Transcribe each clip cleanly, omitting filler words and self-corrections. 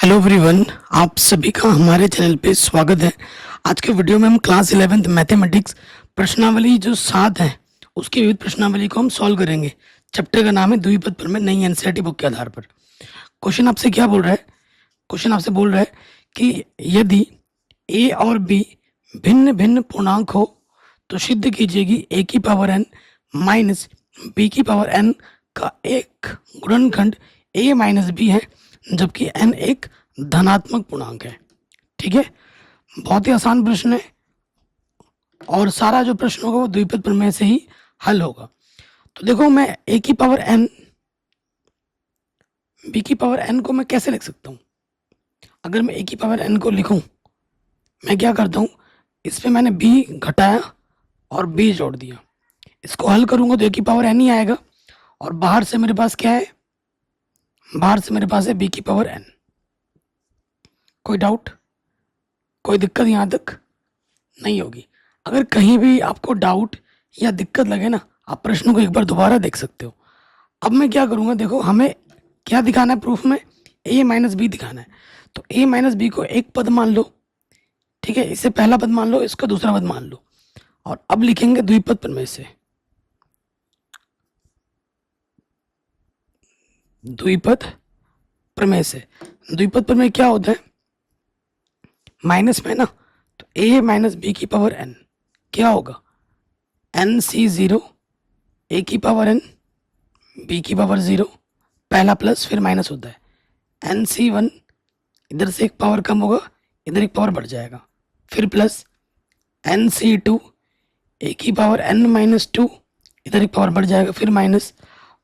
Hello everyone, आप सभी का हमारे चैनल पे स्वागत है। आज के वीडियो में हम क्लास 11th मैथमेटिक्स प्रश्नावली जो 7 है उसकी विविध प्रश्नावली को हम सॉल्व करेंगे। चैप्टर का नाम है द्विपद प्रमेय नई एनसीईआरटी बुक के आधार पर। क्वेश्चन आपसे क्या बोल रहा है? क्वेश्चन आपसे बोल रहा है कि यदि ए और बी भिन्न भिन्न पूर्णांक हो तो सिद्ध कीजिएगी ए की पावर एन माइनस बी की पावर एन का एक गुणनखंड ए माइनस बी है, जबकि n एक धनात्मक पूर्णांक है। ठीक है, बहुत ही आसान प्रश्न है और सारा जो प्रश्न होगा वो द्विपद प्रमेय से ही हल होगा। तो देखो, मैं a की पावर n b की पावर n को मैं कैसे लिख सकता हूँ? अगर मैं a की पावर n को लिखूं, मैं क्या करता हूँ, इस पे मैंने b घटाया और b जोड़ दिया। इसको हल करूंगा तो a की पावर n ही आएगा और बाहर से मेरे पास क्या है? बाहर से मेरे पास है b की पावर n। कोई डाउट, कोई दिक्कत यहाँ तक नहीं होगी। अगर कहीं भी आपको डाउट या दिक्कत लगे ना, आप प्रश्नों को एक बार दोबारा देख सकते हो। अब मैं क्या करूँगा, देखो हमें क्या दिखाना है प्रूफ में? a माइनस बी दिखाना है। तो a माइनस बी को एक पद मान लो, ठीक है, इसे पहला पद मान लो, इसका दूसरा पद मान लो, और अब लिखेंगे द्विपद प्रमेय से। द्विपद प्रमेय से, द्विपद प्रमेय क्या होता है? माइनस में ना, तो a माइनस बी की पावर n क्या होगा? एन सी ज़ीरो, ए की पावर n बी की पावर ज़ीरो, पहला प्लस फिर माइनस होता है। एन सी वन, इधर से एक पावर कम होगा, इधर एक पावर बढ़ जाएगा, फिर प्लस एन सी टू, ए की पावर n माइनस टू, इधर एक पावर बढ़ जाएगा, फिर माइनस,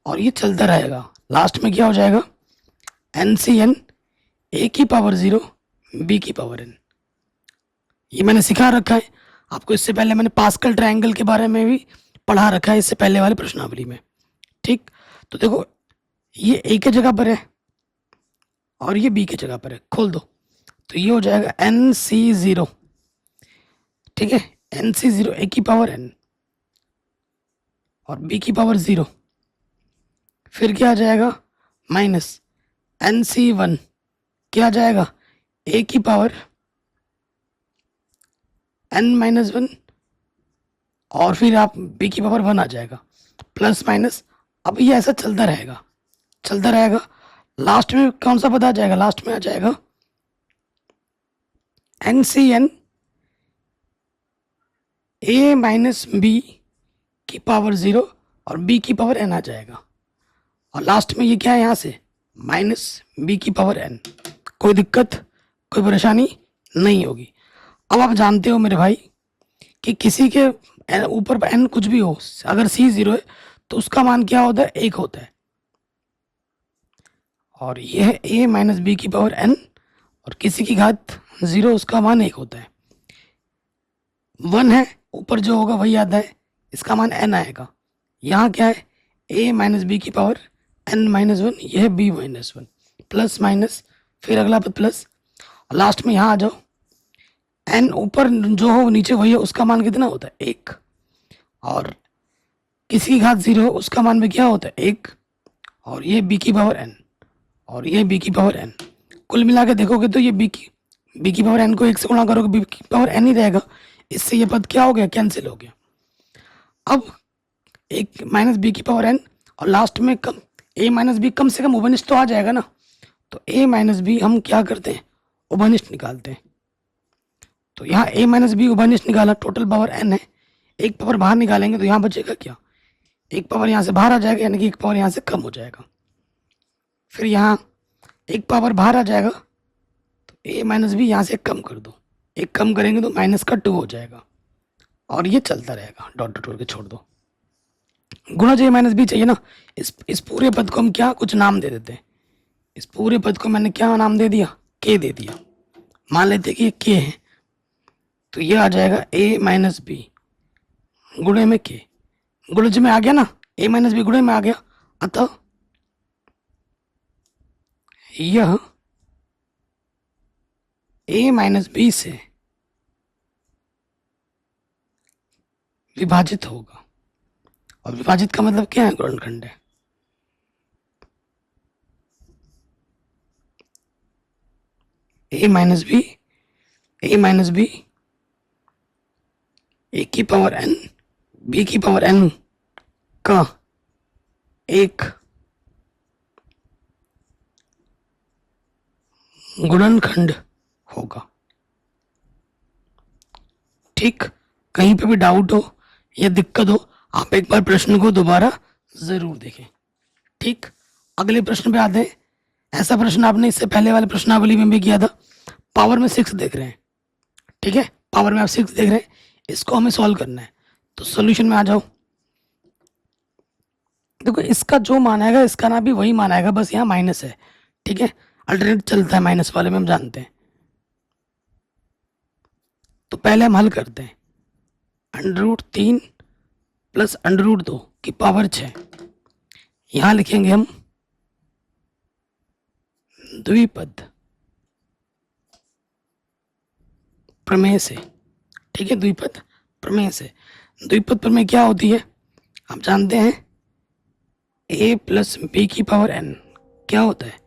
और ये चलता रहेगा। लास्ट में क्या हो जाएगा? एन सी एन, ए की पावर ज़ीरो बी की पावर n। ये मैंने सिखा रखा है आपको। इससे पहले मैंने पास्कल ट्रायंगल के बारे में भी पढ़ा रखा है इससे पहले वाले प्रश्नावली में। ठीक, तो देखो ये ए के जगह पर है और ये बी की जगह पर है, खोल दो तो ये हो जाएगा एन सी ज़ीरो। ठीक है, एन सी ज़ीरो ए की पावर एन और बी की पावर ज़ीरो, फिर क्या आ जाएगा? माइनस एन सी वन, क्या आ जाएगा? ए की पावर एन माइनस वन, और फिर आप बी की पावर वन आ जाएगा, प्लस माइनस। अब ये ऐसा चलता रहेगा, चलता रहेगा। लास्ट में कौन सा पद आ जाएगा? लास्ट में आ जाएगा n C n a minus b की पावर ज़ीरो और बी की पावर एन आ जाएगा, और लास्ट में ये क्या है? यहाँ से माइनस बी की पावर एन। कोई दिक्कत, कोई परेशानी नहीं होगी। अब आप जानते हो मेरे भाई कि किसी के ऊपर एन कुछ भी हो, अगर सी ज़ीरो है तो उसका मान क्या होता है? एक होता है। और यह है ए माइनस बी की पावर एन, और किसी की घात ज़ीरो, उसका मान एक होता है। वन है ऊपर जो होगा वही आता है, इसका मान एन आएगा। यहाँ क्या है? ए माइनस बी की पावर एन माइनस वन, यह b minus one, plus minus, फिर अगला पद प्लस, और लास्ट में यहाँ आ जाओ। एन ऊपर जो हो नीचे वही है, उसका मान कितना होता है? एक। और किसी की घात ज़ीरो हो उसका मान भी क्या होता है? एक। और ये बी की पावर एन और ये बी की पावर एन, कुल मिला के देखोगे तो ये बी की पावर एन को एक से गुणा करोगे, बी की पावर एन ही रहेगा। इससे ये पद क्या हो गया? कैंसिल हो गया। अब एक माइनस बी की पावर एन और लास्ट में कम ए माइनस बी, कम से कम उभयनिष्ठ तो आ जाएगा ना। तो ए माइनस बी हम क्या करते हैं? उभयनिष्ठ निकालते हैं। तो यहाँ ए माइनस बी उभयनिष्ठ निकाला, टोटल पावर एन है, एक पावर बाहर निकालेंगे तो यहाँ बचेगा क्या? एक पावर यहाँ से बाहर आ जाएगा, यानी कि एक पावर यहाँ से कम हो जाएगा। फिर यहाँ एक पावर बाहर आ जाएगा, तो ए माइनस बी यहाँ से कम कर दो, एक कम करेंगे तो माइनस का टू हो जाएगा, और ये चलता रहेगा, डॉट डॉट करके छोड़ दो। गुणा जो ए माइनस बी चाहिए ना, इस पूरे पद को हम क्या कुछ नाम दे देते हैं। इस पूरे पद को मैंने क्या नाम दे दिया? के दे दिया। मान लेते कि ये के है, तो ये आ जाएगा ए माइनस बी गुणे में के। गुणज में आ गया ना, ए माइनस बी गुणे में आ गया, अतः यह ए माइनस बी से विभाजित होगा। और विभाजित का मतलब क्या है? गुणनखंड है। A minus B, A minus B, ए की पावर एन, बी की पावर एन का एक गुणनखंड होगा। ठीक, कहीं पे भी डाउट हो या दिक्कत हो, आप एक बार प्रश्न को दोबारा जरूर देखें। ठीक, अगले प्रश्न पे आते हैं। ऐसा प्रश्न आपने इससे पहले वाले प्रश्नावली में भी किया था। पावर में 6 देख रहे हैं, ठीक है, पावर में आप 6 देख रहे हैं, इसको हमें सॉल्व करना है। तो सॉल्यूशन में आ जाओ। देखो इसका जो मान आएगा इसका ना भी वही मान आएगा, बस यहाँ माइनस है। ठीक है, अल्टरनेट चलता है माइनस वाले में, हम जानते हैं। तो पहले हम हल करते हैं। √3 प्लस √2 की पावर 6, यहां लिखेंगे हम द्विपद प्रमेय से। ठीक है, द्विपद प्रमेय से। द्विपद प्रमेय क्या होती है, आप जानते हैं। a प्लस बी की पावर n क्या होता है,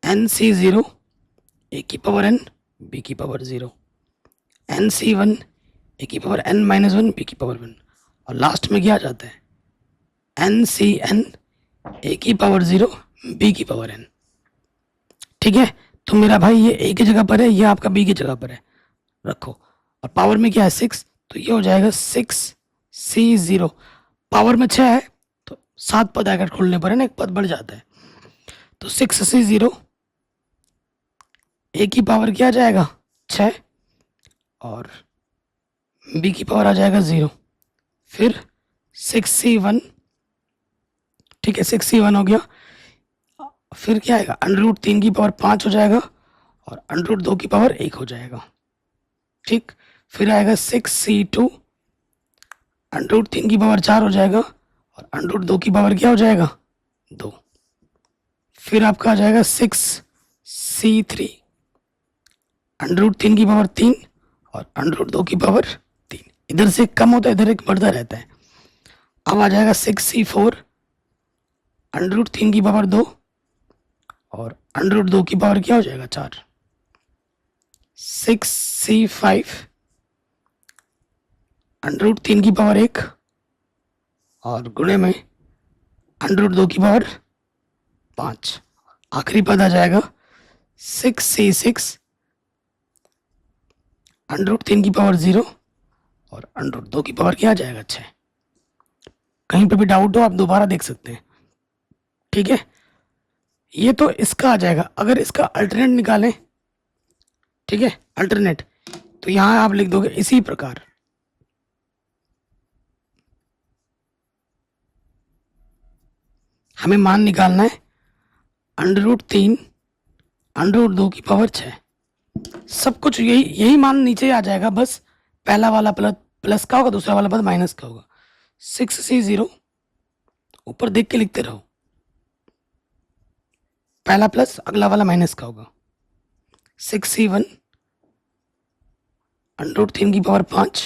NC0 a की पावर n b की पावर 0, NC1 a की पावर n-1 b की पावर 1, और लास्ट में क्या आ जाता है, NCn a की पावर 0 b की पावर n। ठीक है, तो मेरा भाई ये a की जगह पर है, ये आपका b की जगह पर है, रखो। और पावर में क्या है 6, तो ये हो जाएगा 6C0। पावर में 6 है तो 7 पद अगर खोलने पर है ना, एक पद बढ़ जाता है। तो 6C0, a की पावर क्या आ जाएगा 6, और b की पावर आ जाएगा 0। फिर 6C1, ठीक है 6C1 हो गया। फिर क्या आएगा, √3 की पावर 5 हो जाएगा, और √2 की पावर 1 हो जाएगा। ठीक, फिर आएगा 6C2, √3 की पावर 4 हो जाएगा, और √2 की पावर क्या हो जाएगा 2। फिर आपका आ जाएगा 6C3, √3 की पावर 3 और √2 की पावर 3। इधर से कम होता है, इधर एक बढ़ता रहता है। अब आ जाएगा 6C4, √3 की पावर 2 और √2 की पावर क्या हो जाएगा 4। 6C5, √3 की पावर 1 और गुणे में √2 की पावर 5। आखिरी पद आ जाएगा 6C6, √3 की पावर 0 और √2 की पावर क्या आ जाएगा 6। कहीं पे भी डाउट हो आप दोबारा देख सकते हैं। ठीक है, ये तो इसका आ जाएगा। अगर इसका अल्टरनेट निकालें, ठीक है, अल्टरनेट, तो यहां आप लिख दोगे इसी प्रकार। हमें मान निकालना है √3, √2 की पावर 6। सब कुछ यही मान नीचे आ जाएगा, बस पहला वाला प्लस का होगा, दूसरा वाला पद माइनस का होगा। 6C0 ऊपर देख के लिखते रहो, पहला प्लस अगला वाला माइनस का होगा। 6C1, √3 की पावर 5,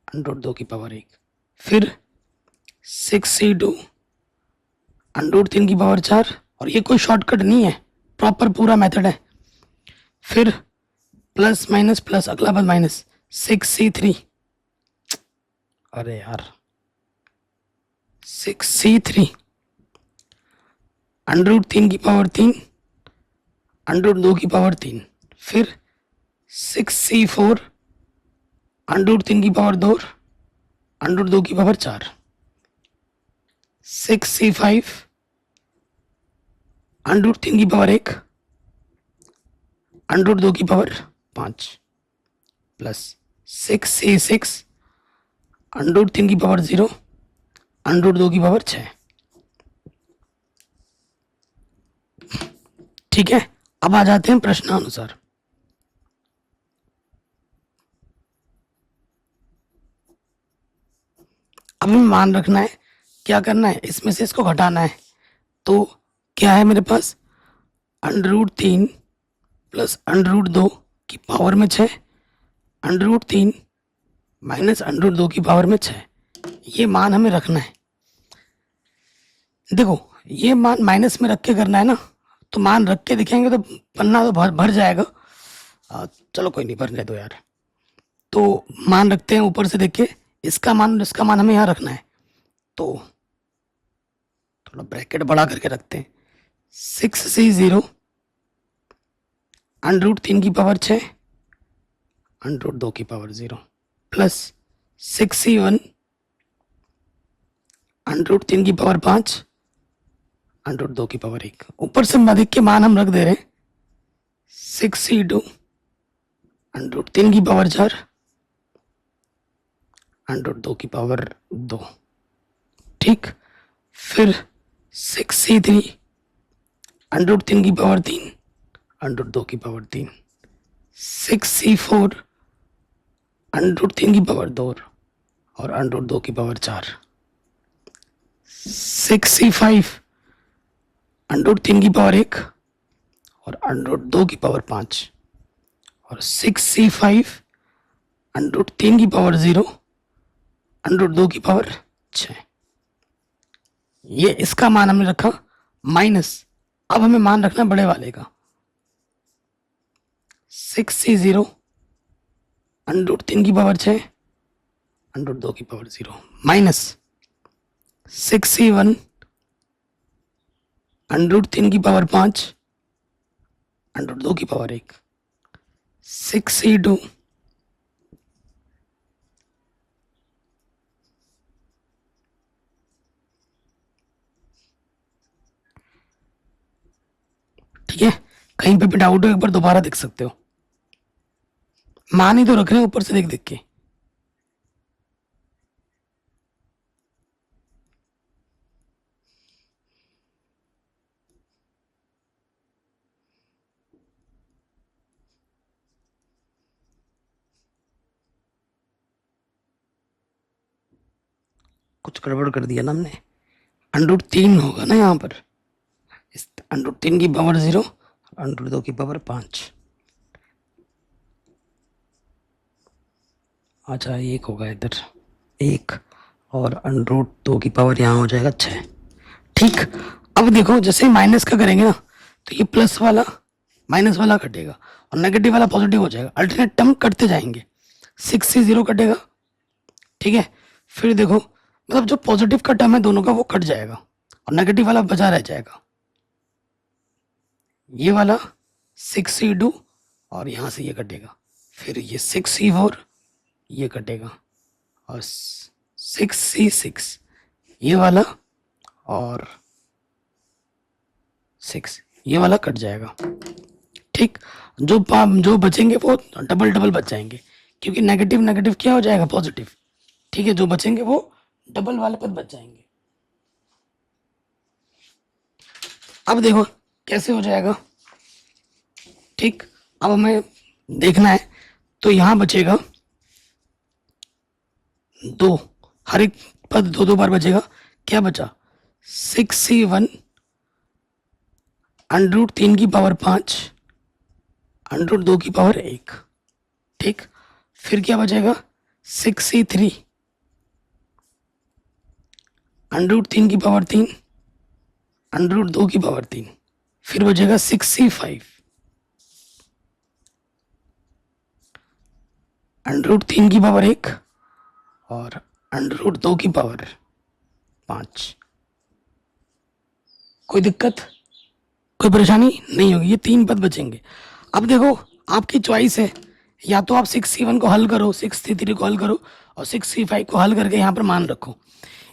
√2 की पावर 1। फिर 6C2, √3 की पावर 4, और ये कोई शॉर्टकट नहीं है, प्रॉपर पूरा मेथड है। फिर प्लस माइनस प्लस अगला पद माइनस, 6C3, अरे यार 6C3, √3 की पावर 3, √2 की पावर 3। फिर 6C4, √3 की पावर 2, √2 की पावर 4। 6C5, √3 की पावर 1, √2 की पावर 5, प्लस 6C6, √3 की पावर 0, √2 की पावर 6। ठीक है, अब आ जाते हैं प्रश्नानुसार। अब हमें मान रखना है, क्या करना है, इसमें से इसको घटाना है। तो क्या है मेरे पास, √3 प्लस √2 की पावर में 6, √3 माइनस √2 की पावर में 6। ये मान हमें रखना है। देखो ये मान माइनस में रख के करना है ना, तो मान रख के दिखेंगे तो पन्ना तो भर जाएगा। चलो कोई नहीं, भरने दो यार। तो मान रखते हैं ऊपर से देख के, इसका मान और इसका मान हमें यहाँ रखना है, तो थोड़ा ब्रैकेट बड़ा करके रखते हैं। 6c0 √3 की पावर 6 √2 की पावर 0 प्लस 6c1 √3 की पावर 5 √2 की पावर 1। ऊपर से अधिक के मान हम रख दे रहे हैं। 6c2 √3 की पावर 4 √2 की पावर 2। ठीक, फिर 6c3 √3 की पावर 3 √2 की पावर 3। 6c4 √3 की पावर 2 और √2 की पावर 4। 6c5 √3 की पावर 1 और √2 की पावर 5। और 6c5 √3 की पावर 0 √2 की पावर 6। ये इसका मान हमने रखा माइनस। अब हमें मान रखना बड़े वाले का। 6c0 √3 की पावर 6 √2 की पावर 0 माइनस 6c1 √3 की पावर 5 √2 की पावर 1। 6c2 ठीक है, कहीं पे भी डाउट हो एक बार दोबारा देख सकते हो। मान ही तो रख रहे हैं ऊपर से देख देख के। कुछ गड़बड़ कर दिया ना हमने। √3 होगा ना यहाँ पर, इस √3 की पावर 0 √2 की पावर 5। अच्छा, एक होगा इधर, एक, और √2 की पावर यहाँ हो जाएगा 6। ठीक, अब देखो जैसे ही माइनस का करेंगे ना, तो ये प्लस वाला माइनस वाला कटेगा और नेगेटिव वाला पॉजिटिव हो जाएगा। अल्टरनेट टर्म कटते जाएंगे। 6c0 कटेगा, ठीक है। फिर देखो, मतलब जो पॉजिटिव का टर्म है दोनों का वो कट जाएगा और नेगेटिव वाला बचा रह जाएगा। ये वाला 6c2 और यहाँ से ये कटेगा। फिर ये 6c4 ये कटेगा और 6c6 ये वाला और 6 ये वाला कट जाएगा। ठीक, जो बचेंगे वो डबल डबल बच जाएंगे, क्योंकि नेगेटिव नेगेटिव क्या हो जाएगा, पॉजिटिव। ठीक है, जो बचेंगे वो डबल वाले पद बच जाएंगे। अब देखो कैसे हो जाएगा। ठीक, अब हमें देखना है, तो यहां बचेगा 2, हर एक पद 2 बार बचेगा। क्या बचा, 6c1 √3 की पावर 5 √2 की पावर 1। ठीक, फिर क्या बचेगा, 6c3 √3 की पावर 3 √2 की पावर 3। फिर बचेगा 6c5 √3 की पावर 1 और √2 की पावर 5। कोई दिक्कत, कोई परेशानी नहीं होगी, ये 3 पद बचेंगे। अब देखो आपकी चॉइस है, या तो आप 6c1 को हल करो, 6c3 को हल करो और 6c5 को हल करके यहाँ पर मान रखो,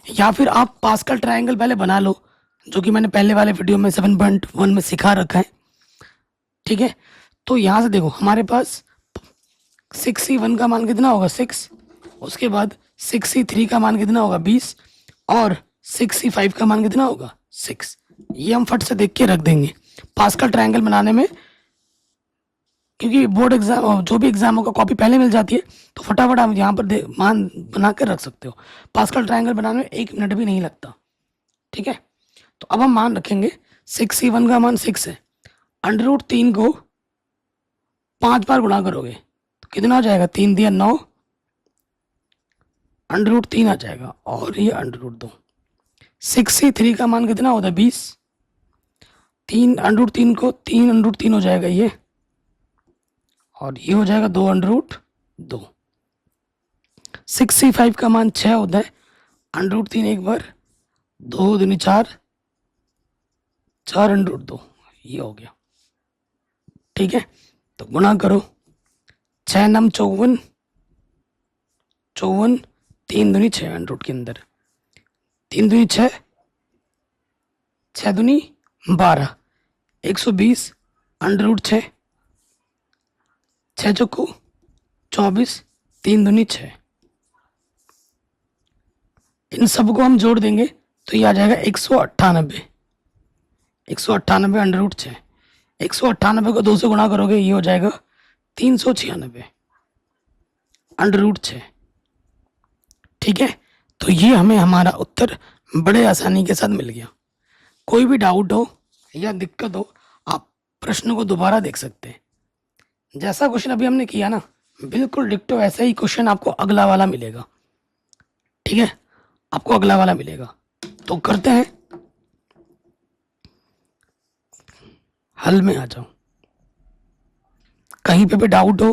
या फिर आप पास्कल ट्रायंगल पहले बना लो, जो कि मैंने पहले वाले वीडियो में 7.1 में सिखा रखा है। ठीक है, तो यहाँ से देखो हमारे पास 6c1 का मान कितना होगा, 6। उसके बाद 6c3 का मान कितना होगा, 20। और 6c5 का मान कितना होगा, 6। ये हम फट से देख के रख देंगे पास्कल ट्रायंगल बनाने में, क्योंकि बोर्ड एग्जाम जो भी एग्जाम होगा कॉपी पहले मिल जाती है, तो फटाफट आप यहाँ पर मान बना कर रख सकते हो। पास्कल ट्रायंगल बनाने में 1 मिनट भी नहीं लगता। ठीक है, तो अब हम मान रखेंगे 6c1 का मान 6 है। √3 को 5 बार गुणा करोगे तो कितना हो जाएगा, 3 दिया 9, √3 आ जाएगा और ये √2। 6c3 का मान कितना होता है, 20। 3 √3 को 3 √3 हो जाएगा ये, और ये हो जाएगा 2√2। 6c5 का मान 6 होता है, √3 एक बार, 2 दूनी 4, 4√2, ये हो गया। ठीक है, तो गुणा करो, 6 नम 54, 54, 3 दूनी 6 अंडर के अंदर, 3 दूनी 6, 6 दूनी 12, 120 √6, 6 चौको 24, 3 दूनी 6। इन सबको हम जोड़ देंगे तो ये आ जाएगा 198, 198 √6। 198 को 2 से गुणा करोगे, ये हो जाएगा 396 √6। ठीक है, तो ये हमें हमारा उत्तर बड़े आसानी के साथ मिल गया। कोई भी डाउट हो या दिक्कत हो, आप प्रश्न को दोबारा देख सकते हैं। जैसा क्वेश्चन अभी हमने किया ना, बिल्कुल डिक्टो ऐसा ही क्वेश्चन आपको अगला वाला मिलेगा। ठीक है, आपको अगला वाला मिलेगा। तो करते हैं, हल में आ जाओ। कहीं पे भी डाउट हो,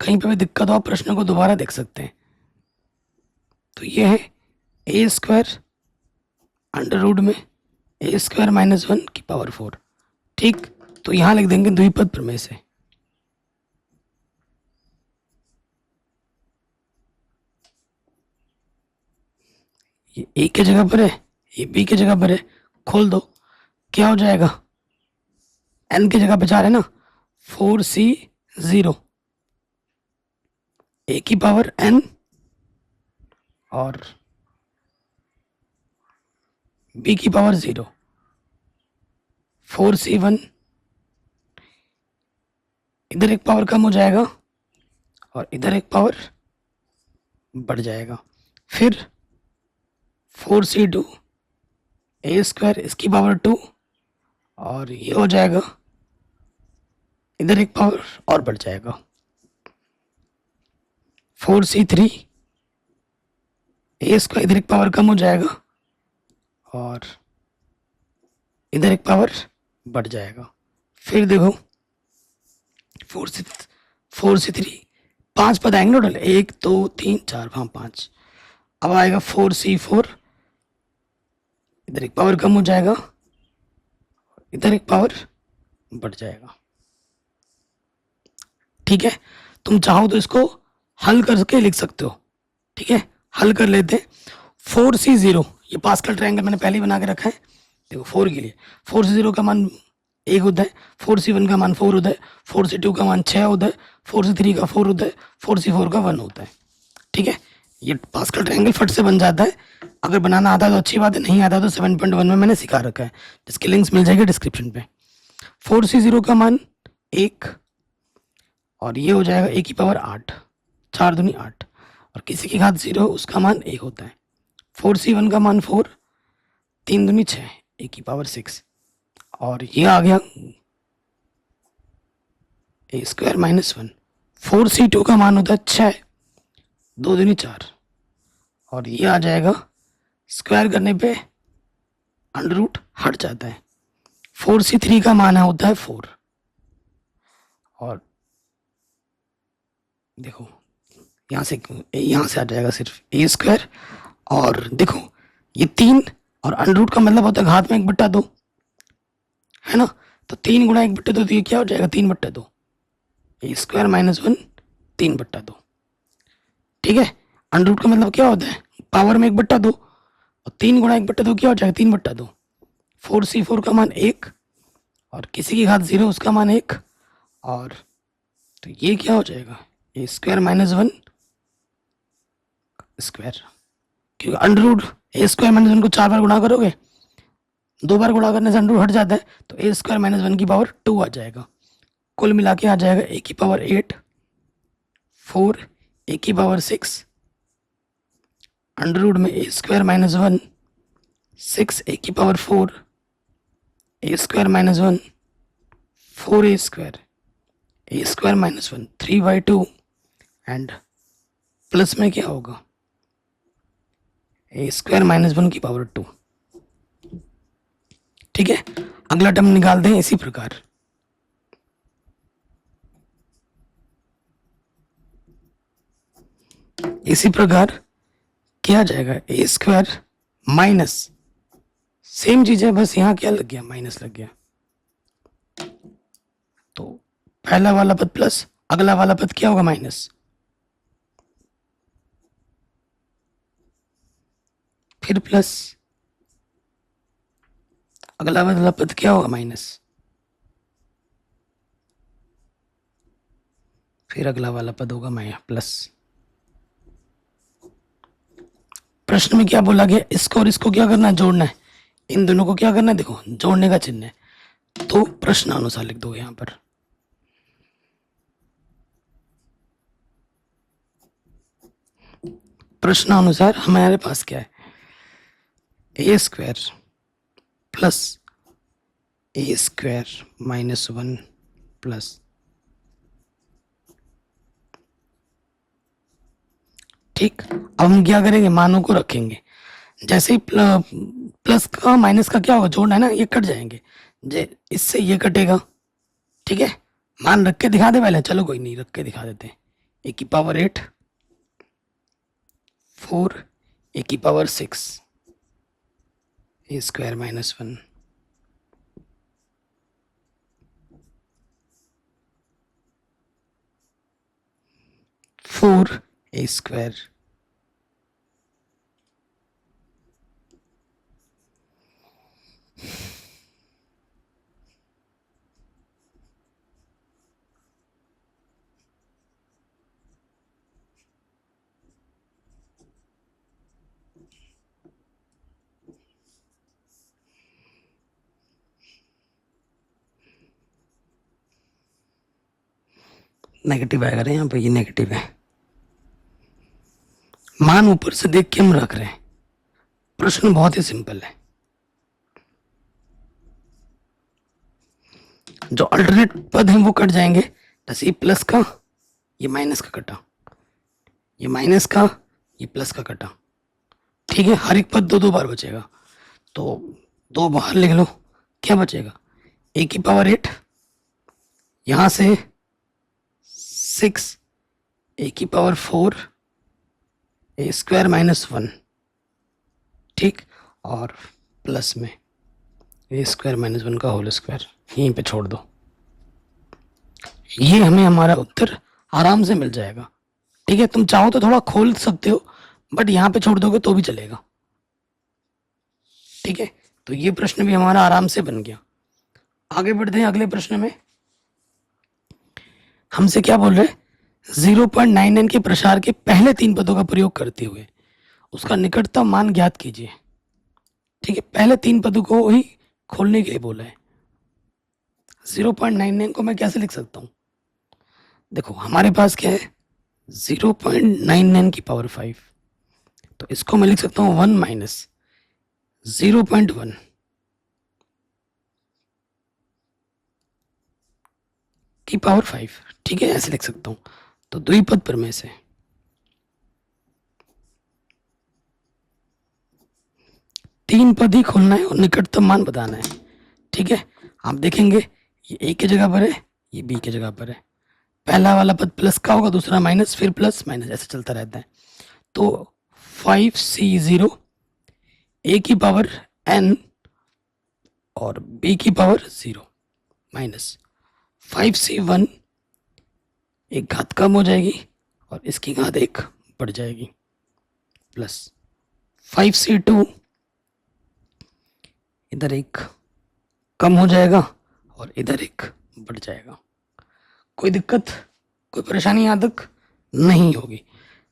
कहीं पे भी दिक्कत हो, आप प्रश्न को दोबारा देख सकते हैं। तो ये है a² √ में a² - 1 की पावर 4। ठीक, तो यहां लिख देंगे द्विपद प्रमेय से। ये a की जगह पर है, ये b की जगह पर है, खोल दो, क्या हो जाएगा, n की जगह पे 4 है ना, 4c0 a की पावर n और b की पावर 0, 4c1, इधर एक पावर कम हो जाएगा और इधर एक पावर बढ़ जाएगा। फिर 4c2 a² इसकी पावर 2 और ये हो जाएगा, इधर एक पावर और बढ़ जाएगा, 4c3 a², इधर एक पावर कम हो जाएगा और इधर एक पावर बढ़ जाएगा। फिर देखो 4c3, 5 पद आएंगे टोटल, 1 2 3 4, हाँ 5। अब आएगा 4c4, इधर एक पावर कम हो जाएगा, इधर एक पावर बढ़ जाएगा। ठीक है, तुम चाहो तो इसको हल करके लिख सकते हो। ठीक है, हल कर लेते हैं। 4c0, ये पास्कल ट्रायंगल मैंने पहले ही बना के रखा है। देखो 4 के लिए 4c0 का मान 1 होता है, 4c1 का मान 4 होता है, 4c2 का मान 6 होता है, 4c3 का 4 होता है, 4c4 का 1 होता है। ठीक है, ये पास्कल ट्रायंगल फट से बन जाता है। अगर बनाना आता है तो अच्छी बात है, नहीं आता तो 7.1 में मैंने सिखा रखा है, जिसकी लिंक्स मिल जाएगी डिस्क्रिप्शन पे। 4c0 का मान 1 और ये हो जाएगा a की पावर 8, 4 दूनी 8 और किसी की घात 0, उसका मान 1 होता है। 4c1 का मान 4, 3 दूनी 6, a की पावर 6 और ये आ गया a² - 1। 4c2 का मान होता है 6, 2 दूनी 4 और ये आ जाएगा, स्क्वायर करने पे √ हट जाता है। 4c3 का मान होता है 4 और देखो यहाँ से आ जाएगा सिर्फ a² और देखो ये 3 और √ का मतलब होता है घात में 1/2, है ना। तो 3 गुणा 1/2 तो ये क्या हो जाएगा, 3/2, a² - 1 3/2। ठीक है, √ का मतलब क्या होता है, पावर में 1/2 और 3 गुणा 1/2 क्या हो जाएगा, 3/2। 4c4 का मान 1 और किसी की घात 0, उसका मान 1 और तो ये क्या हो जाएगा, a² - 1 स्क्वायर, क्योंकि a² - 1 को 4 बार गुणा करोगे, 2 बार गुणा करने से √ हट जाता है, तो a² - 1 की पावर 2 आ जाएगा। कुल मिला के आ जाएगा a की पावर 8, 4 a की पावर 6 √ में a² - 1 6 a की power 4 a² - 1 4a² a² - 1 3/2 and plus में क्या होगा, a² - 1 की पावर 2। ठीक है, अगला टर्म निकालते हैं इसी प्रकार। इसी प्रकार क्या जाएगा ए स्क्वायर माइनस, सेम चीज है बस यहाँ क्या लग गया, माइनस लग गया। तो पहला वाला पद प्लस, अगला वाला पद क्या होगा, माइनस, फिर प्लस, अगला वाला पद क्या होगा, माइनस, फिर अगला वाला पद होगा माइनस प्लस। प्रश्न में क्या बोला गया, इसको और इसको क्या करना है, जोड़ना है, इन दोनों को क्या करना है, देखो जोड़ने का चिन्ह है, तो प्रश्न अनुसार लिख दो यहां पर। प्रश्न अनुसार हमारे पास क्या है, ए स्क्वायर प्लस ए स्क्वायर माइनस 1 प्लस, ठीक। अब हम क्या करेंगे, मानों को रखेंगे, जैसे ही प्लस का माइनस का क्या होगा, जोड़ना है ना, ये कट जाएंगे, इससे ये कटेगा, ठीक है। मान रख के दिखा दे पहले, चलो कोई नहीं, रख के दिखा देते हैं। ए की पावर 8, 4, ए की पावर 6, ए स्क्वायर माइनस 1, 4 ए स्क्वायर नेगेटिव आएगा ना यहाँ पे, ये नेगेटिव है, मान ऊपर से देख के हम रख रहे हैं। प्रश्न बहुत ही सिंपल है, जो अल्टरनेट पद हैं वो कट जाएंगे, जैसे ये प्लस का ये माइनस का कटा, ये माइनस का ये प्लस का कटा, ठीक है। हर एक पद दो दो बार बचेगा, तो दो बाहर लिख लो, क्या बचेगा, ए की पावर 8, यहां से 6, ए की पावर 4, ए स्क्वायर माइनस 1, ठीक, और प्लस में ए स्क्वायर माइनस 1 का होल स्क्वायर, यहीं पे छोड़ दो, ये हमें हमारा उत्तर आराम से मिल जाएगा, ठीक है। तुम चाहो तो थोड़ा खोल सकते हो, बट यहां पे छोड़ दोगे तो भी चलेगा, ठीक है। तो ये प्रश्न भी हमारा आराम से बन गया। आगे बढ़ते हैं अगले प्रश्न में। हमसे क्या बोल रहे हैं, 0.99 के प्रसार के पहले 3 पदों का प्रयोग करते हुए उसका निकटतम मान ज्ञात कीजिए, ठीक है। पहले 3 पदों को ही खोलने के लिए बोला है। 0.99 को मैं कैसे लिख सकता हूं, देखो हमारे पास क्या है, 0.99 की पावर 5, तो इसको मैं लिख सकता हूं 1 माइनस 0.1 की पावर 5, ठीक है, ऐसे लिख सकता हूं। तो द्विपद प्रमेय से तीन पद ही खोलना है और निकटतम मान बताना है, ठीक है। आप देखेंगे ये ए की जगह पर है, ये बी की जगह पर है, पहला वाला पद प्लस का होगा, दूसरा माइनस, फिर प्लस माइनस, ऐसे चलता रहता है। तो 5c0 ए की पावर n और बी की पावर 0 माइनस 5c1, एक घात कम हो जाएगी और इसकी घात 1 बढ़ जाएगी, प्लस 5c2, इधर एक कम हो जाएगा और इधर एक बढ़ जाएगा। कोई दिक्कत, कोई परेशानी यहाँ तक नहीं होगी।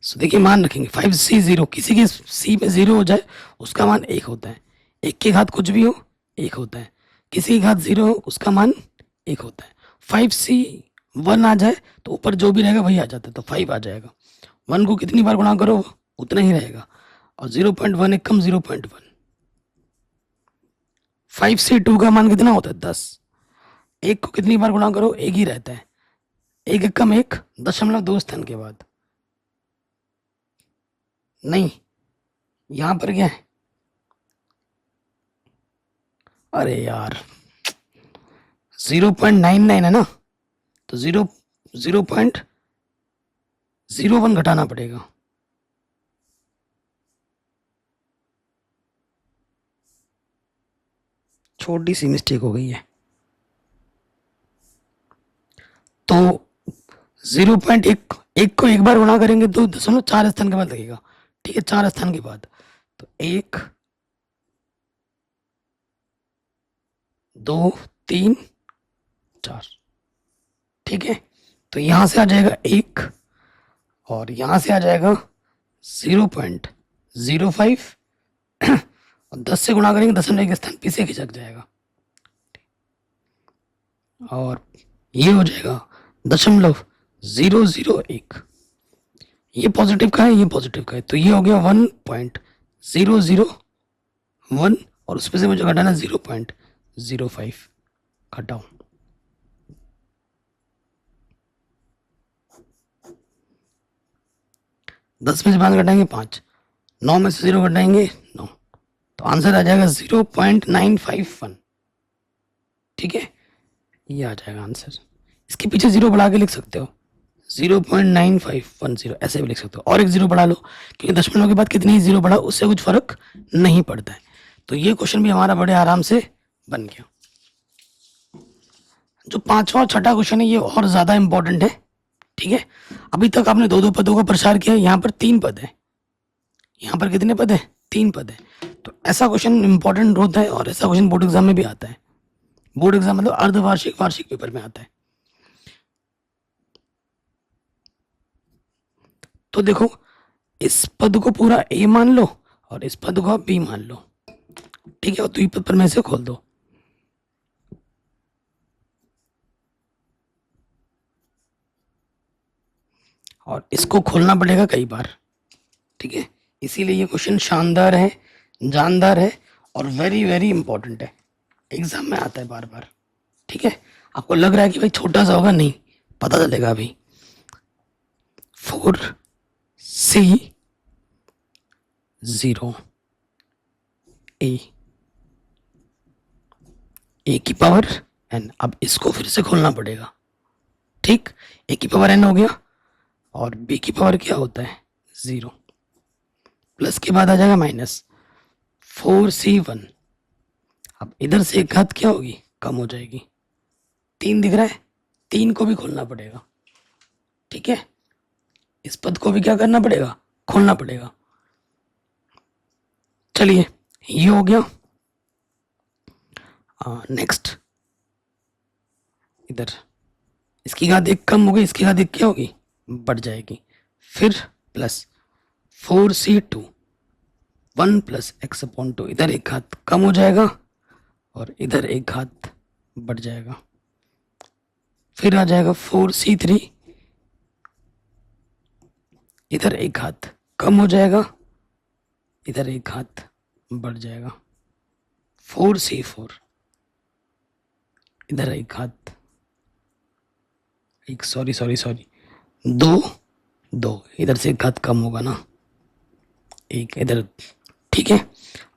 सो देखिए मान रखेंगे 5c0, किसी के c में 0 हो जाए उसका मान 1 होता है, 1 की घात कुछ भी हो 1 होता है, किसी की घात 0 हो उसका मान 1 होता है। 5c1 आ जाए तो ऊपर जो भी रहेगा वही आ जाता है, तो 5 आ जाएगा। 1 को कितनी बार गुणा करो उतना ही रहेगा, और 0.1 एक कम 0.1। 5c2 का मान कितना होता है 10, 1 को कितनी बार गुणा करो 1 ही रहता है, 1 एक कम 1, 0.2 स्थान के बाद, नहीं यहां पर क्या है, अरे यार 0.99 है ना, तो 0.01 घटाना पड़ेगा, छोटी सी मिस्टेक हो गई है। तो 0.1 एक को एक बार गुणा करेंगे तो 0.4 स्थान के बाद लगेगा, ठीक है, 4 स्थान के बाद। तो 1 2 3 4, ठीक है। तो यहां से आ जाएगा 1 और यहां से आ जाएगा 0.05 और 10 से गुणा करेंगे, दशमलव के स्थान पीछे खिसक जाएगा और ये हो जाएगा 0.001। ये पॉजिटिव का है, ये पॉजिटिव का है, तो ये हो गया 1.001 और उसमें से मुझे घटाना 0.05 घटाओ। दस में से 5 घटाएंगे 5, 9 में से 0 घटाएंगे 9, तो आंसर आ जाएगा 0.951, ठीक है, ये आ जाएगा आंसर। इसके पीछे 0 बढ़ा के लिख सकते हो, 0.9510 ऐसे भी लिख सकते हो, और एक 0 बढ़ा लो क्योंकि दशमलव के बाद कितनी ही 0 बढ़ा उससे कुछ फर्क नहीं पड़ता है। तो ये क्वेश्चन भी हमारा बड़े आराम से बन गया। जो पांचवा और छठा क्वेश्चन है ये और ज्यादा इंपॉर्टेंट है, ठीक है। अभी तक आपने 2-2 पदों का प्रसार किया, यहाँ पर 3 पद है, यहाँ पर कितने पद है, 3 पद है। तो ऐसा क्वेश्चन इंपॉर्टेंट होता है और ऐसा क्वेश्चन बोर्ड एग्जाम में भी आता है। बोर्ड एग्जाम मतलब अर्धवार्षिक वार्षिक पेपर में आता है। तो देखो, इस पद को पूरा ए मान लो और इस पद को आप बी मान लो, ठीक है, और द्विपद पर में से खोल दो। और इसको खोलना पड़ेगा कई बार, ठीक है, इसीलिए ये क्वेश्चन शानदार है, जानदार है और वेरी वेरी इंपॉर्टेंट है, एग्जाम में आता है बार बार, ठीक है। आपको लग रहा है कि भाई छोटा सा होगा, नहीं, पता चलेगा अभी। 4C0 ए की पावर n, अब इसको फिर से खोलना पड़ेगा, ठीक, ए की पावर n हो गया और b की पावर क्या होता है 0, प्लस के बाद आ जाएगा माइनस 4C1। अब इधर से एक घात क्या होगी, कम हो जाएगी, 3 दिख रहा है, 3 को भी खोलना पड़ेगा, ठीक है, इस पद को भी क्या करना पड़ेगा, खोलना पड़ेगा। चलिए ये हो गया। नेक्स्ट, इधर इसकी घात 1 कम होगी, इसकी घात 1 क्या होगी, बढ़ जाएगी, फिर प्लस 4C2 1 प्लस x/2, इधर एक घात कम हो जाएगा और इधर एक घात बढ़ जाएगा, फिर आ जाएगा 4C3, इधर एक घात कम हो जाएगा, इधर एक घात बढ़ जाएगा, 4C4, इधर एक घात, एक सॉरी 2 इधर से एक घात कम होगा ना, एक इधर, ठीक है,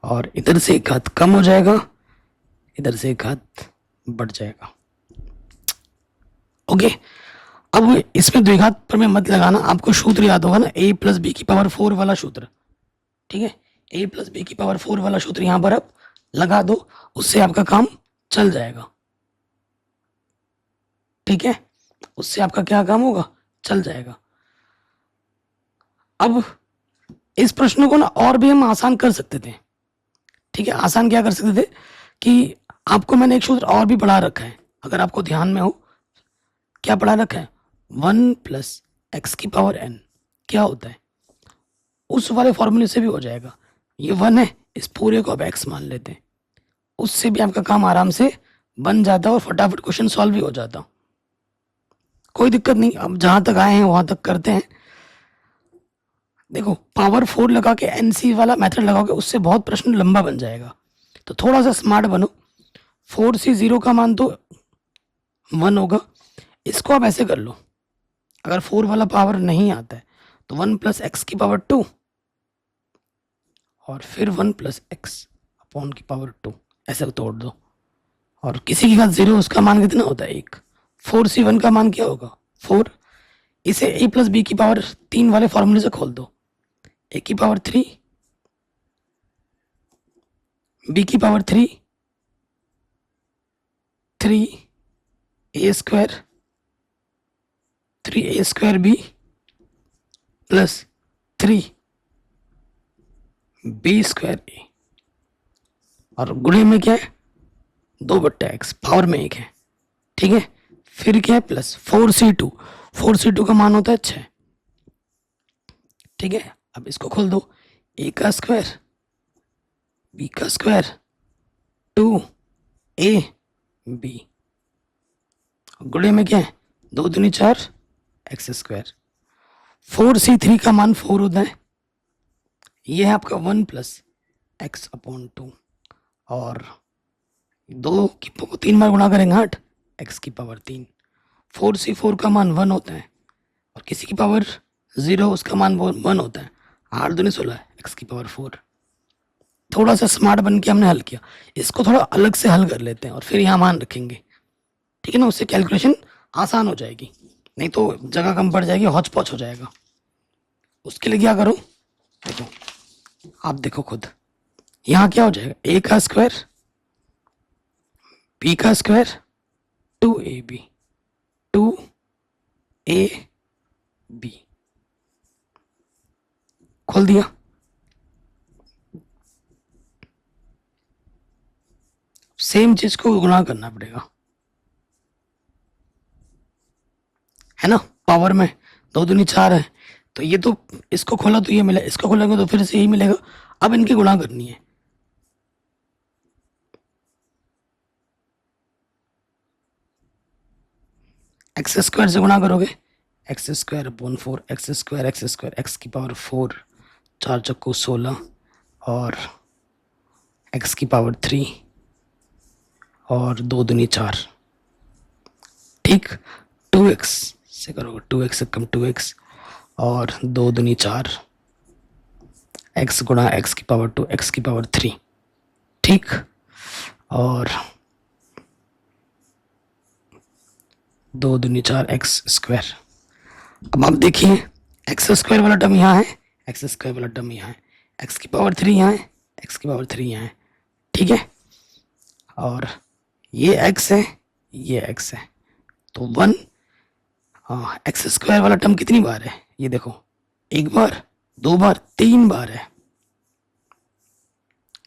और इधर से एक घात कम हो जाएगा, इधर से एक घात बढ़ जाएगा, ओके। अब इसमें द्विघात पर में मत लगाना, आपको सूत्र याद होगा ना, a प्लस बी की पावर 4 वाला सूत्र, ठीक है, a प्लस बी की पावर 4 वाला सूत्र यहां पर आप लगा दो, उससे आपका काम चल जाएगा, ठीक है, उससे आपका क्या काम होगा, चल जाएगा। अब इस प्रश्न को ना और भी हम आसान कर सकते थे, ठीक है, आसान क्या कर सकते थे कि आपको मैंने एक सूत्र और भी पढ़ा रखा है, अगर आपको ध्यान में हो, क्या पढ़ा रखा है, 1 प्लस एक्स की पावर n क्या होता है, उस वाले फॉर्मूले से भी हो जाएगा। ये 1 है, इस पूरे को अब x मान लेते हैं, उससे भी आपका काम आराम से बन जाता और फटाफट क्वेश्चन सॉल्व भी हो जाता, कोई दिक्कत नहीं। अब जहां तक आए हैं वहां तक करते हैं। देखो, पावर 4 लगा के एनसी वाला मेथड लगाओगे, उससे बहुत प्रश्न लंबा बन जाएगा, तो थोड़ा सा स्मार्ट बनो। 4C0 का मान तो 1 होगा, इसको आप ऐसे कर लो, अगर 4 वाला पावर नहीं आता है तो 1 प्लस एक्स की पावर 2 और फिर 1 प्लस एक्स अपॉन की पावर 2, ऐसे तोड़ दो, और किसी की बात 0, उसका मान कितना होता है 1। 4C1 का मान क्या होगा 4, इसे a प्लस बी की पावर 3 वाले फॉर्मूले से खोल दो, a की पावर 3, b की power 3 3a² 3a² b plus 3b² और गुणे में क्या है 2/x, पावर में 1 है, ठीक है। फिर क्या है प्लस 4c2 का मान होता है 6, ठीक है। अब इसको खोल दो, a² b² 2ab, गुणे में क्या है 2 दूनी 4 x²। 4c3 का मान 4 होता है, ये है आपका 1 + x/2 और 2 की 3 बार गुणा करेंगे 8 x⁻3। 4c4 का मान 1 होता है और किसी की पावर 0 उसका मान 1 होता है। 8 दूनी 16 x⁻4। थोड़ा सा स्मार्ट बन के हमने हल किया, इसको थोड़ा अलग से हल कर लेते हैं और फिर यहाँ मान रखेंगे, ठीक है ना। उससे कैलकुलेशन आसान हो जाएगी, नहीं तो जगह कम पड़ जाएगी, हौच पौच हो जाएगा। उसके लिए क्या करो, देखो आप देखो खुद, यहाँ क्या हो जाएगा a² b² 2ab 2ab खोल दिया। सेम चीज को गुणा करना पड़ेगा, है ना। पावर में 2 दूनी 4 है, तो ये तो इसको खोला तो ये मिला, इसको खोलेंगे तो फिर से यही मिलेगा। अब इनकी गुणा करनी है, x² से गुणा करोगे x²/4 x² x⁻4 4 चक्कू 16 और x⁻3 और 2 दूनी 4, ठीक। 2x से करोगे 2x से कम 2x और 2 दूनी 4 x गुणा x⁻2 x⁻3, ठीक। और 2 दूनी 4 x²। अब आप देखिए x² वाला टर्म यहाँ है, x² वाला टर्म यहाँ है, x⁻3 यहाँ है, x⁻3 यहाँ है, ठीक है। और ये x है, ये x है, तो 1 x² वाला टर्म कितनी बार है ये देखो, 1 बार 2 बार 3 बार है।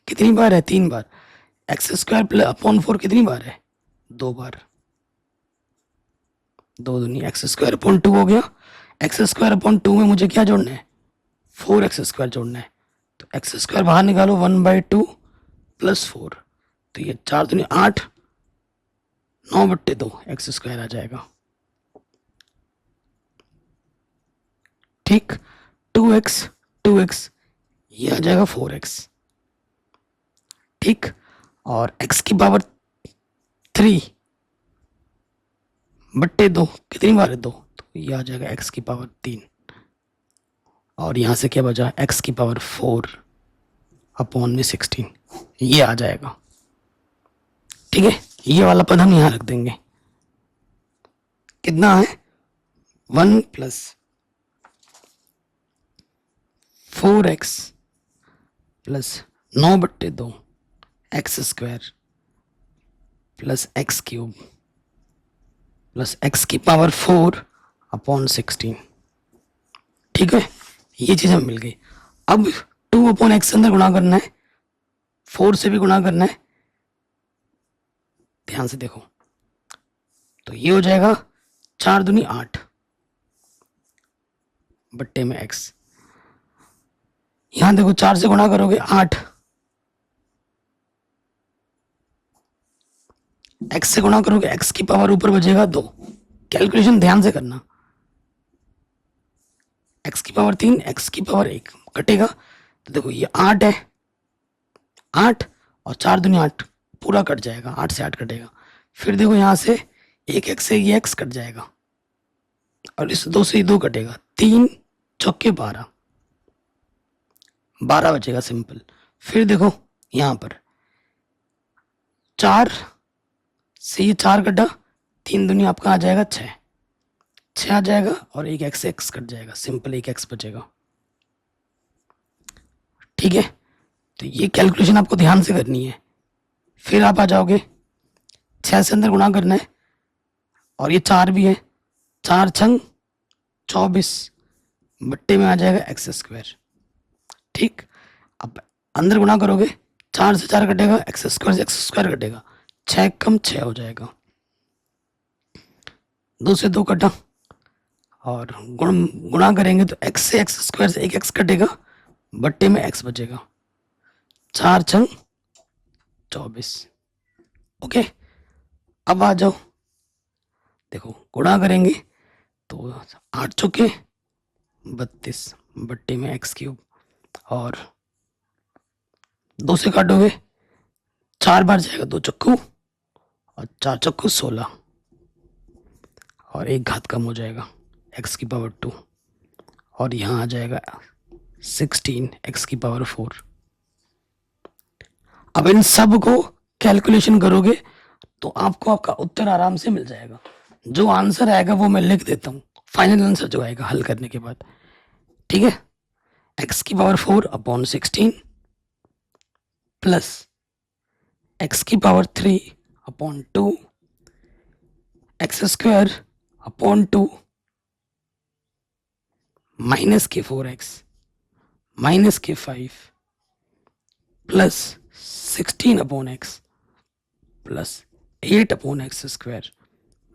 कितनी बार है 3 बार। x²/4 कितनी बार है 2 बार, 2 दूनी x²/2 हो गया। x²/2 में मुझे क्या जोड़ना है 4x² जोड़ना है, तो x² बाहर निकालो 1/2 + 4, तो ये 4 दूनी 8 9/2 x² आ जाएगा, ठीक। 2x ये आ जाएगा 4x, ठीक। और x⁻3 बट्टे 2 कितनी बार है 2, तो ये आ जाएगा x⁻3 और यहाँ से क्या बचा x⁻4/16 ये आ जाएगा, ठीक है। ये वाला पद हम यहाँ रख देंगे, कितना है 1 + 4x + 9/2 x² + x³ + x⁻4/16, ठीक है। ये चीज हमें मिल गई। अब 2/x अंदर गुणा करना है, 4 से भी गुणा करना है, ध्यान से देखो, तो ये हो जाएगा 4 दूनी 8 बट्टे में x। यहां देखो 4 से गुणा करोगे 8, x से गुणा करोगे x की पावर ऊपर बचेगा 2। कैलकुलेशन ध्यान से करना, x⁻3 x⁻1 कटेगा, तो देखो ये 8 है, 8 और 4 दूनी 8 पूरा कट जाएगा, 8 से 8 कटेगा। फिर देखो यहां से एक x से ये x कट जाएगा और इस 2 से 2 कटेगा, 3 चौके 12 बचेगा सिंपल। फिर देखो यहां पर 4 से ये 4 कटा, 3 दूनी आपका आ जाएगा 6 आ जाएगा और एक x कट जाएगा, सिंपल एक x बचेगा, ठीक है। तो ये कैलकुलेशन आपको ध्यान से करनी है। फिर आप आ जाओगे 6 से अंदर गुणा करना है, और ये 4 भी है, 4 छंग 24 बट्टे में आ जाएगा एक्स स्क्वायर। ठीक, अब अंदर गुणा करोगे, 4 से 4 कटेगा, एक्स स्क्वायर से एक्स स्क्वायर कटेगा, 6 कम 6 हो जाएगा, 2 से 2 कटा, और गुणा करेंगे तो एक्स से एक्स स्क्वायर से एक एक्स कटेगा, बट्टे में एक्स बचेगा, 4 छंग 24। ओके, अब आ जाओ, देखो गुणा करेंगे तो 8 चौके 32 बट्टे में एक्स क्यूब, और 2 से काटोगे 4 बार जाएगा, 2 चक्कू और 4 चक्कू 16, और एक घात कम हो जाएगा एक्स की पावर 2, और यहाँ आ जाएगा 16 एक्स की पावर 4। अब इन सब को कैलकुलेशन करोगे तो आपको आपका उत्तर आराम से मिल जाएगा। जो आंसर आएगा वो मैं लिख देता हूँ, फाइनल आंसर जो आएगा हल करने के बाद। ठीक है, एक्स की पावर 4 अपॉन 16 प्लस एक्स की power 3 upon 2 x square upon 2 minus के 4x माइनस के 5 plus 16 upon x plus 8 upon x square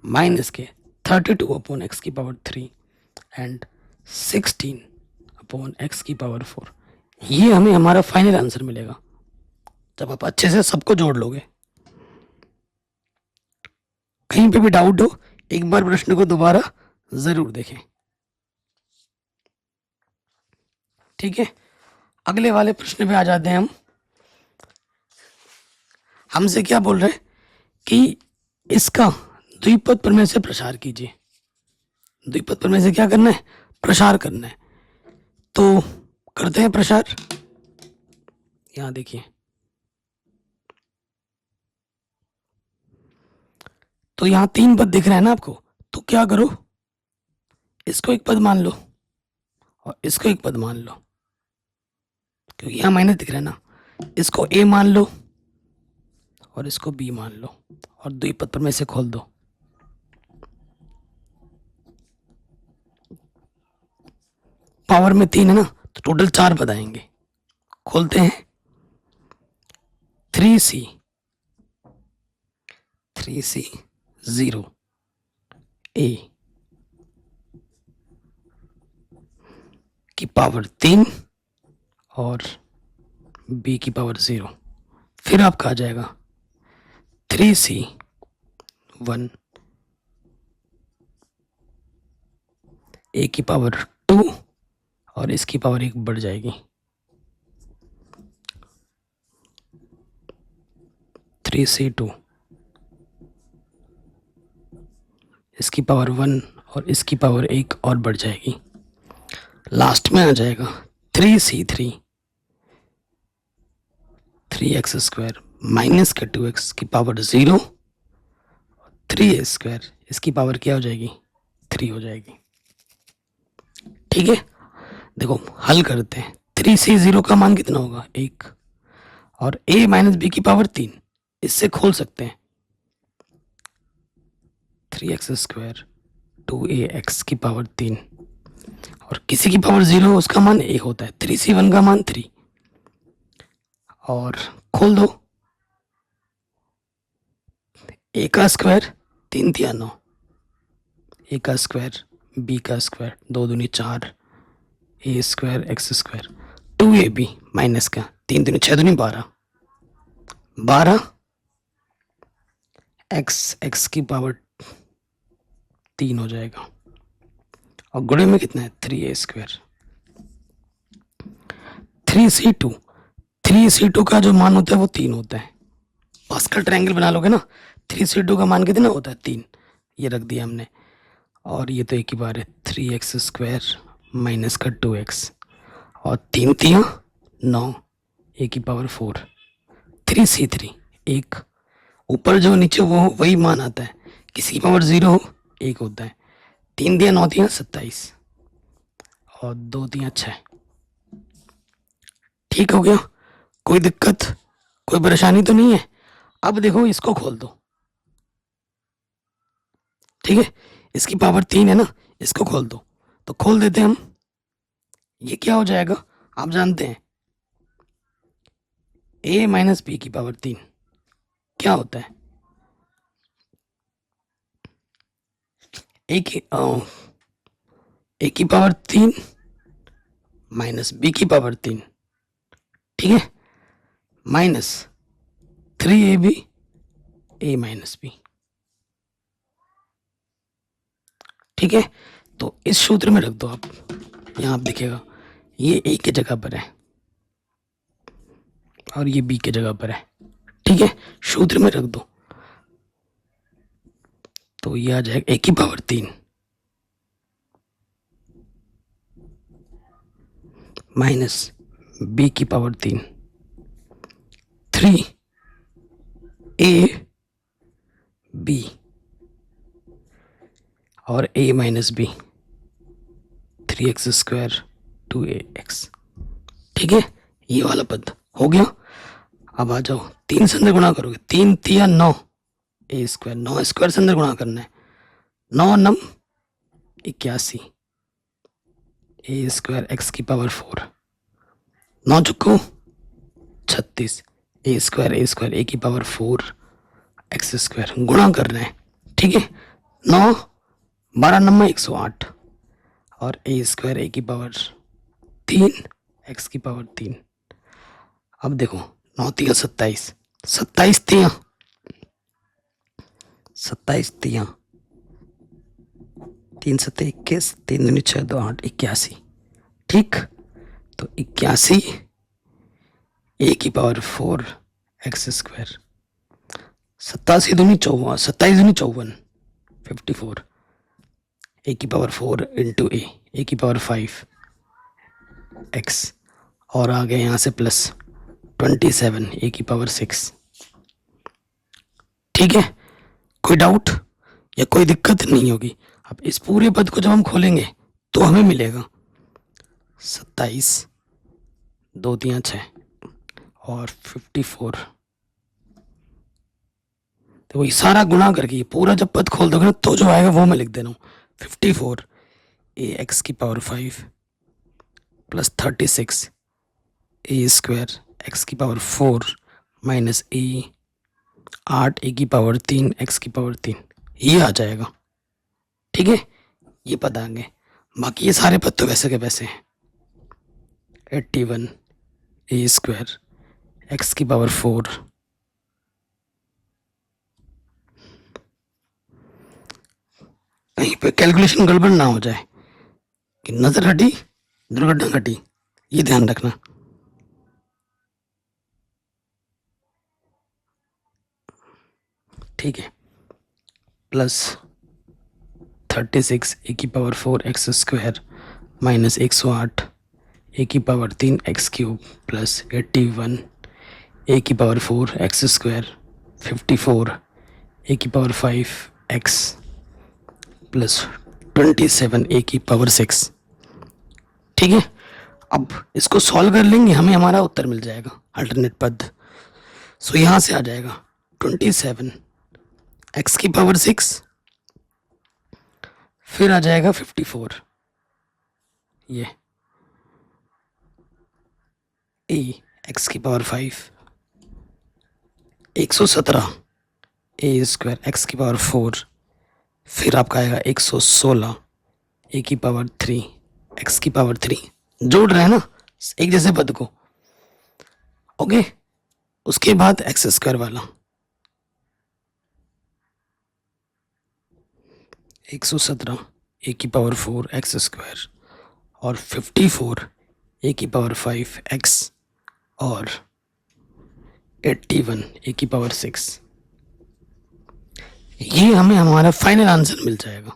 minus के 32 अपॉन एक्स की पावर 3 एंड 16 अपॉन एक्स की पावर 4। ये हमें हमारा फाइनल आंसर मिलेगा जब आप अच्छे से सबको जोड़ लोगे। कहीं पे भी डाउट हो एक बार प्रश्न को दोबारा जरूर देखें। ठीक है, अगले वाले प्रश्न पे आ जाते हैं हम। हमसे क्या बोल रहे हैं कि इसका द्विपद प्रमेय से प्रसार कीजिए। द्विपद प्रमेय से क्या करना है? प्रसार करना है। तो करते हैं प्रसार। यहां देखिए, तो यहां 3 पद दिख रहे हैं ना आपको, तो क्या करो, इसको एक पद मान लो और इसको एक पद मान लो, क्योंकि यहां माइनस दिख रहा है ना। इसको ए मान लो और इसको बी मान लो और द्विपद प्रमेय से खोल दो। पावर में 3 है ना, तो टोटल 4 पद आएंगे। खोलते हैं। 3c 0 a की पावर 3 और b की पावर 0। फिर आपका आ जाएगा 3c 1 a की पावर 2 और इसकी पावर 1 बढ़ जाएगी। 3c2 इसकी पावर 1 और इसकी पावर 1 और बढ़ जाएगी। लास्ट में आ जाएगा 3c3 3x स्क्वायर माइनस के 2x की पावर 0, 3a स्क्वायर इसकी पावर क्या हो जाएगी? 3 हो जाएगी। ठीक है, देखो हल करते हैं। 3c0 का मान कितना होगा? 1, और a माइनस बी की पावर 3, इससे खोल सकते हैं। 3x स्क्वायर 2ax की पावर 3, और किसी की पावर 0 उसका मान 1 होता है। 3c1 का मान 3, और खोल दो। a का स्क्वायर 3 तिया 9, a का स्क्वायर b का स्क्वायर 2 दूनी 4 a square x square 2ab minus का 3 दूनी 6 दूनी 12 12 x की पावर 3 हो जाएगा, और गुणे में कितना है? 3a square. 3c2 का जो मान होता है वो 3 होता है। पास्कल ट्रायंगल बना लोगे ना, 3c2 का मान कितना होता है? 3। ये रख दिया हमने, और ये तो एक ही बार है। 3x स्क्वायर माइनस का 2x और 3 तिया 9 a की पावर 4। 3c3 1, ऊपर जो नीचे वो वही मान आता है। किसी की पावर 0 हो 1 होता है। 3 दिया 9 तिया 27 और 2 तिया 6। ठीक हो गया? कोई दिक्कत, कोई परेशानी तो नहीं है? अब देखो इसको खोल दो। ठीक है, इसकी पावर 3 है ना, इसको खोल दो, तो खोल देते हैं हम। ये क्या हो जाएगा, आप जानते हैं a माइनस बी की पावर 3 क्या होता है, a की पावर 3 माइनस बी की पावर 3, ठीक है, minus 3ab a minus B. ठीक है, तो इस सूत्र में रख दो आप, यहाँ आप दिखेगा ये a की जगह पर है और ये b की जगह पर है। ठीक है, सूत्र में रख दो, तो ये आ जाएगा a की पावर 3 माइनस b की पावर 3, 3ab और a minus B, 3x square 2ax। ठीक है, ये वाला पद हो गया। अब आ जाओ, 3 से अंदर गुणा करोगे, 3 3 9, a स्क्वायर, 9 स्क्वायर से अंदर गुणा करना है, 9 9 81, a स्क्वायर x की पावर 4, 9 चुको 36, a स्क्वायर a की पावर 4 x स्क्वायर गुणा करना है। ठीक है, 9 12 नंबर 108 और a स्क्वायर a की पावर 3 x की पावर 3। अब देखो 9 3 27, 27 3 27 3 3 7 21, 3 दूनी 6 2 8 81। ठीक, तो 81 a की पावर 4 x स्क्वायर, 87 दूनी 54, 27 दूनी 54 54, a की पावर 4 इंटू a की पावर 5 x, और आ गए यहाँ से प्लस 27 a की पावर 6। ठीक है, कोई डाउट या कोई दिक्कत नहीं होगी। अब इस पूरे पद को जब हम खोलेंगे तो हमें मिलेगा 27 2 3 6 और 54। तो वही सारा गुणा करके पूरा जब पद खोल दोगे ना तो जो आएगा वो मैं लिख दे रहा हूँ, 54 a x की power 5 plus 36 a square x की पावर 4 माइनस a 8 a की पावर 3 x की पावर 3, ये आ जाएगा। ठीक है, ये पद आ गए। बाकी ये सारे पद तो वैसे के वैसे हैं, 81 a स्क्वायर x की पावर 4 कहीं पे कैलकुलेशन गड़बड़ ना हो जाए कि नजर हटी दुर्घटना घटी, ये ध्यान रखना। ठीक है, प्लस 36 a की power 4 x square minus 108 a की power 3 x cube plus 81 a की पावर 4 x स्क्वायर 54 a की पावर 5 x प्लस 27 a की पावर 6। ठीक है, अब इसको सॉल्व कर लेंगे, हमें हमारा उत्तर मिल जाएगा अल्टरनेट पद। सो यहाँ से आ जाएगा 27 x की पावर 6, फिर आ जाएगा 54 ये a x की पावर 5, 117 a स्क्वायर x की पावर 4, फिर आपका आएगा 116 a की पावर 3 x की पावर 3। जोड़ रहे हैं ना एक जैसे पद को, ओके। उसके बाद एक्स स्क्वायर वाला 117 a की पावर 4 एक्स स्क्वायर और 54 a की पावर 5 x और 81 a की पावर 6। ये हमें हमारा फाइनल आंसर मिल जाएगा।